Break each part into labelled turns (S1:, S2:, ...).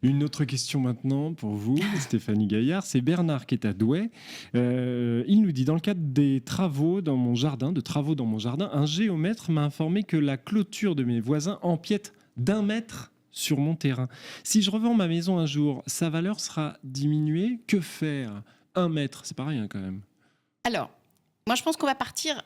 S1: Une autre question maintenant pour vous, Stéphanie Gaillard. C'est Bernard qui est à Douai. Il nous dit, dans le cadre des travaux dans mon jardin, un géomètre m'a informé que la clôture de mes voisins empiète d'1 mètre sur mon terrain. Si je revends ma maison un jour, sa valeur sera diminuée. Que faire ? 1 mètre, c'est pas rien quand même.
S2: Alors, moi je pense qu'on va partir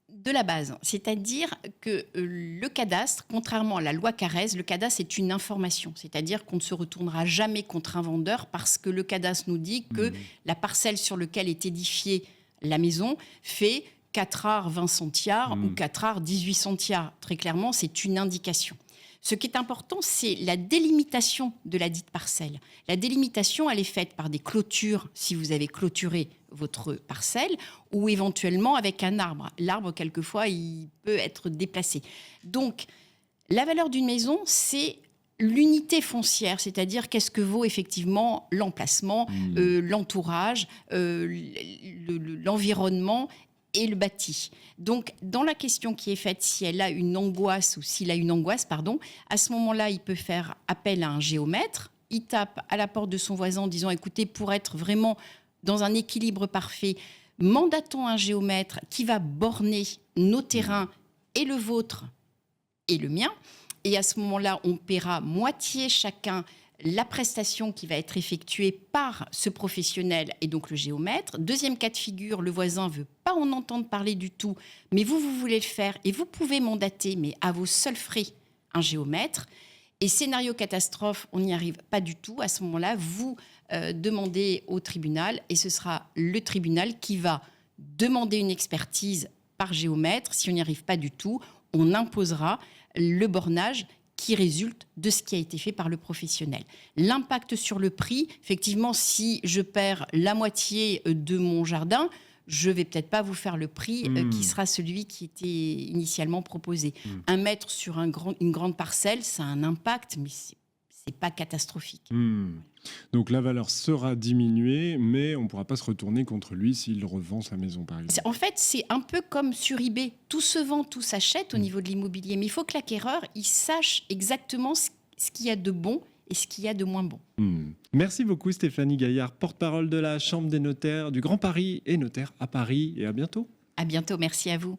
S2: de la base, c'est-à-dire que le cadastre, contrairement à la loi Carrez, le cadastre est une information, c'est-à-dire qu'on ne se retournera jamais contre un vendeur parce que le cadastre nous dit que la parcelle sur laquelle est édifiée la maison fait 4 ar 20 centiares ou 4 ar 18 centiares. Très clairement, c'est une indication. Ce qui est important, c'est la délimitation de la dite parcelle. La délimitation, elle est faite par des clôtures, si vous avez clôturé votre parcelle, ou éventuellement avec un arbre. L'arbre, quelquefois, il peut être déplacé. Donc, la valeur d'une maison, c'est l'unité foncière, c'est-à-dire qu'est-ce que vaut effectivement l'emplacement, l'entourage, l'environnement et le bâti. Donc, dans la question qui est faite, si elle a une angoisse ou s'il a une angoisse, à ce moment-là, il peut faire appel à un géomètre. Il tape à la porte de son voisin en disant « Écoutez, pour être vraiment dans un équilibre parfait, mandatons un géomètre qui va borner nos terrains et le vôtre et le mien. » Et à ce moment-là, on paiera moitié chacun la prestation qui va être effectuée par ce professionnel et donc le géomètre. Deuxième cas de figure, le voisin ne veut pas en entendre parler du tout, mais vous voulez le faire et vous pouvez mandater, mais à vos seuls frais, un géomètre. Et scénario catastrophe, on n'y arrive pas du tout. À ce moment-là, vous demandez au tribunal et ce sera le tribunal qui va demander une expertise par géomètre. Si on n'y arrive pas du tout, on imposera le bornage qui résulte de ce qui a été fait par le professionnel. L'impact sur le prix, effectivement, si je perds la moitié de mon jardin, je ne vais peut-être pas vous faire le prix qui sera celui qui était initialement proposé. 1 mètre sur une grande parcelle, ça a un impact, mais ce n'est pas catastrophique.
S1: Donc la valeur sera diminuée, mais on ne pourra pas se retourner contre lui s'il revend sa maison, par exemple.
S2: En fait, c'est un peu comme sur eBay. Tout se vend, tout s'achète au niveau de l'immobilier. Mais il faut que l'acquéreur il sache exactement ce qu'il y a de bon et ce qu'il y a de moins bon.
S1: Merci beaucoup Stéphanie Gaillard, porte-parole de la Chambre des notaires du Grand Paris et notaire à Paris. Et à bientôt.
S2: À bientôt, merci à vous.